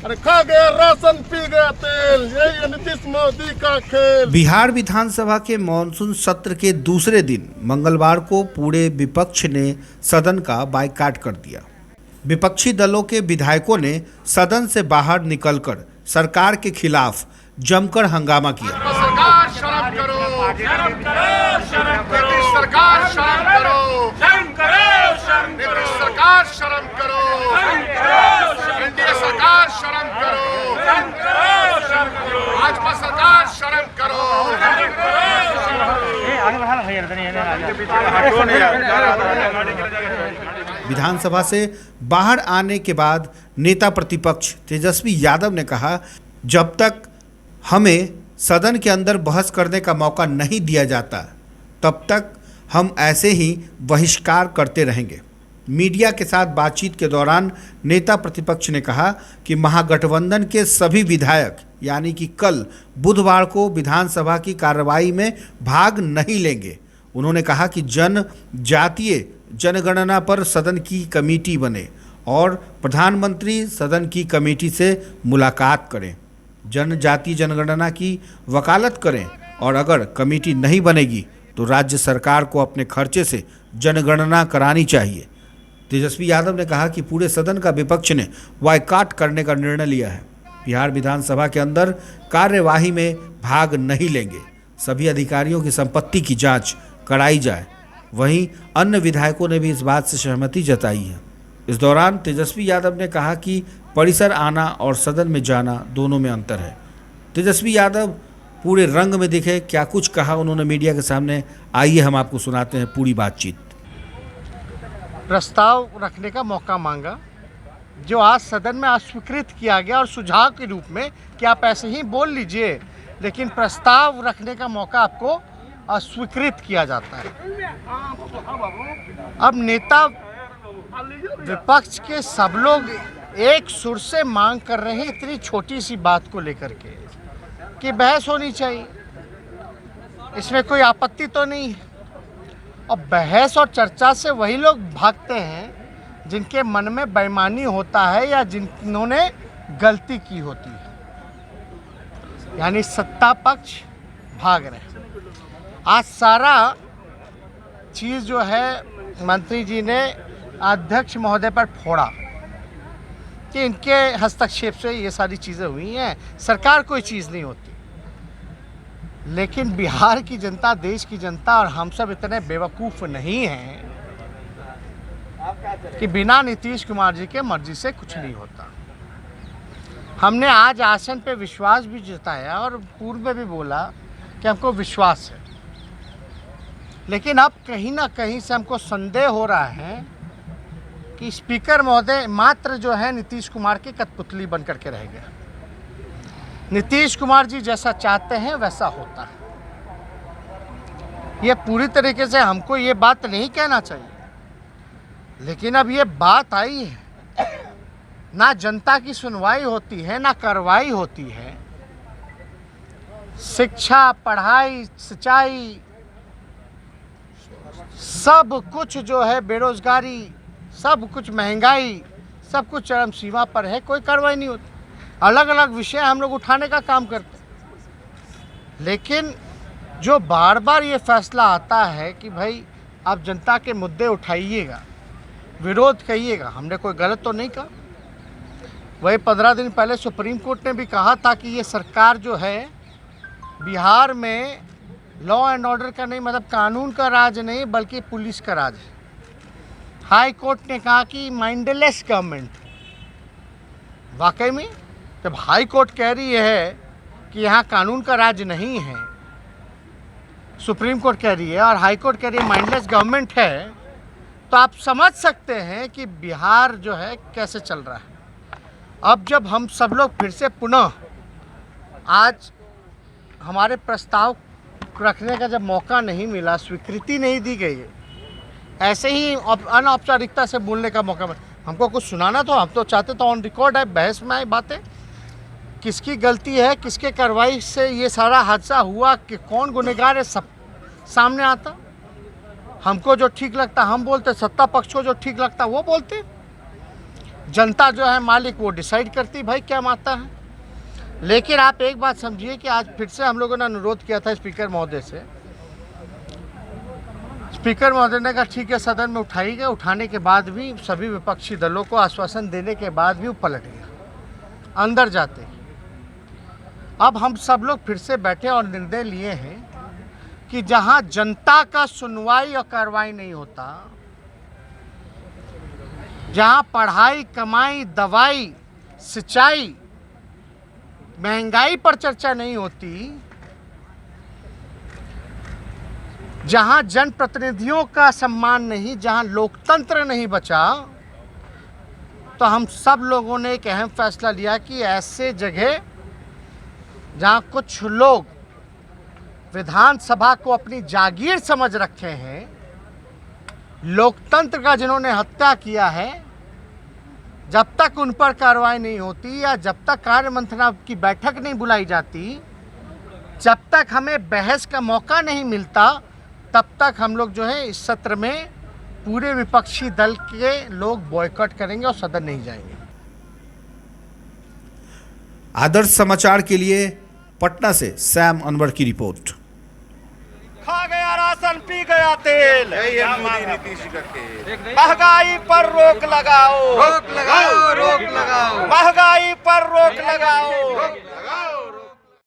अरे खा गया राशन, पी गया तेल, यही नीतीश मोदी का खेल। बिहार विधानसभा के मॉनसून सत्र के दूसरे दिन मंगलवार को पूरे विपक्ष ने सदन का बायकॉट कर दिया। विपक्षी दलों के विधायकों ने सदन से बाहर निकलकर सरकार के खिलाफ जमकर हंगामा किया। सरकार शर्म करो, शर्म करो, शर्म करो, सरकार शर्म करो, शर्म करो, शर्म करो, सरकार शर्म करो, शर्म करो, एनडीए सरकार शर्म करो, शर्म करो, शर्म करो, भाजपा सरकार शर्म करो, शर्म करो, विधानसभा से बाहर आने के बाद नेता प्रतिपक्ष तेजस्वी यादव ने कहा, जब तक हमें सदन के अंदर बहस करने का मौका नहीं दिया जाता तब तक हम ऐसे ही बहिष्कार करते रहेंगे। मीडिया के साथ बातचीत के दौरान नेता प्रतिपक्ष ने कहा कि महागठबंधन के सभी विधायक यानी कि कल बुधवार को विधानसभा की कार्रवाई में भाग नहीं लेंगे। उन्होंने कहा कि जनजातीय जनगणना पर सदन की कमेटी बने और प्रधानमंत्री सदन की कमेटी से मुलाकात करें, जनजातीय जनगणना की वकालत करें और अगर कमेटी नहीं बनेगी तो राज्य सरकार को अपने खर्चे से जनगणना करानी चाहिए। तेजस्वी यादव ने कहा कि पूरे सदन का विपक्ष ने बायकॉट करने का निर्णय लिया है। बिहार विधानसभा के अंदर कार्यवाही में भाग नहीं लेंगे। सभी अधिकारियों की संपत्ति की जांच कराई जाए। वहीं अन्य विधायकों ने भी इस बात से सहमति जताई है। इस दौरान तेजस्वी यादव ने कहा कि परिसर आना और सदन में जाना दोनों में अंतर है। तेजस्वी यादव पूरे रंग में दिखे, क्या कुछ कहा उन्होंने मीडिया के सामने, आइए हम आपको सुनाते हैं पूरी बातचीत। प्रस्ताव रखने का मौका मांगा जो आज सदन में अस्वीकृत किया गया और सुझाव के रूप में कि आप ऐसे ही बोल लीजिए, लेकिन प्रस्ताव रखने का मौका आपको अस्वीकृत किया जाता है। अब नेता विपक्ष के सब लोग एक सुर से मांग कर रहे हैं इतनी छोटी सी बात को लेकर के कि बहस होनी चाहिए, इसमें कोई आपत्ति तो नहीं है। और बहस और चर्चा से वही लोग भागते हैं जिनके मन में बेईमानी होता है या जिन्होंने गलती की होती है, यानी सत्ता पक्ष भाग रहे हैं। आज सारा चीज़ जो है मंत्री जी ने अध्यक्ष महोदय पर फोड़ा कि इनके हस्तक्षेप से ये सारी चीज़ें हुई हैं, सरकार कोई चीज़ नहीं होती। लेकिन बिहार की जनता, देश की जनता और हम सब इतने बेवकूफ़ नहीं हैं कि बिना नीतीश कुमार जी के मर्जी से कुछ नहीं होता। हमने आज आसन पे विश्वास भी जताया और पूर्व में भी बोला कि हमको विश्वास है, लेकिन अब कहीं ना कहीं से हमको संदेह हो रहा है कि स्पीकर महोदय मात्र जो है नीतीश कुमार की कठपुतली बन करके रह गया। नीतीश कुमार जी जैसा चाहते हैं वैसा होता है। ये पूरी तरीके से हमको ये बात नहीं कहना चाहिए, लेकिन अब ये बात आई है, ना जनता की सुनवाई होती है ना कार्रवाई होती है। शिक्षा, पढ़ाई, सिंचाई, सब कुछ जो है, बेरोजगारी, सब कुछ महंगाई, सब कुछ चरम सीमा पर है, कोई कार्रवाई नहीं होती। अलग अलग विषय हम लोग उठाने का काम करते हैं, लेकिन जो बार बार ये फैसला आता है कि भाई आप जनता के मुद्दे उठाइएगा, विरोध कहिएगा, हमने कोई गलत तो नहीं कहा। वही 15 दिन पहले सुप्रीम कोर्ट ने भी कहा था कि ये सरकार जो है बिहार में लॉ एंड ऑर्डर का नहीं, मतलब कानून का राज नहीं बल्कि पुलिस का राज है। हाई कोर्ट ने कहा कि माइंडलेस गवर्नमेंट। वाकई में जब हाई कोर्ट कह रही है कि यहाँ कानून का राज नहीं है, सुप्रीम कोर्ट कह रही है और हाई कोर्ट कह रही है माइंडलेस गवर्नमेंट है, तो आप समझ सकते हैं कि बिहार जो है कैसे चल रहा है। अब जब हम सब लोग फिर से पुनः आज हमारे प्रस्ताव रखने का जब मौका नहीं मिला, स्वीकृति नहीं दी गई है, ऐसे ही अनौपचारिकता से बोलने का मौका मिला, हमको कुछ सुनाना तो हम तो चाहते तो ऑन रिकॉर्ड है, बहस में आई बातें, किसकी गलती है, किसके कार्रवाई से ये सारा हादसा हुआ, कि कौन गुनहगार है, सब सामने आता। हमको जो ठीक लगता हम बोलते, सत्ता पक्ष को जो ठीक लगता वो बोलते। जनता जो है मालिक वो डिसाइड करती भाई क्या माता है। लेकिन आप एक बात समझिए कि आज फिर से हम लोगों ने अनुरोध किया था स्पीकर महोदय से। स्पीकर महोदय ने कहा ठीक है सदन में उठाई गया, उठाने के बाद भी सभी विपक्षी दलों को आश्वासन देने के बाद भी वो पलट गया अंदर जाते। अब हम सब लोग फिर से बैठे और निर्णय लिए हैं कि जहां जनता का सुनवाई और कार्रवाई नहीं होता, जहां पढ़ाई, कमाई, दवाई, सिंचाई, महंगाई पर चर्चा नहीं होती, जहां जनप्रतिनिधियों का सम्मान नहीं, जहां लोकतंत्र नहीं बचा, तो हम सब लोगों ने एक अहम फैसला लिया कि ऐसे जगह जहां कुछ लोग विधानसभा को अपनी जागीर समझ रखे हैं, लोकतंत्र का जिन्होंने हत्या किया है, जब तक उन पर कार्रवाई नहीं होती या जब तक कार्य मंत्रणा की बैठक नहीं बुलाई जाती, जब तक हमें बहस का मौका नहीं मिलता, तब तक हम लोग जो है इस सत्र में पूरे विपक्षी दल के लोग बॉयकॉट करेंगे और सदन नहीं जाएंगे। आदर्श समाचार के लिए पटना से सैम अनवर की रिपोर्ट। खा गया राशन, पी गया तेल, यही मोदी नीतीश करके। महंगाई पर रोक लगाओ, रोक लगाओ, रोक लगाओ, महंगाई पर रोक लगाओ। रोक लगाओ।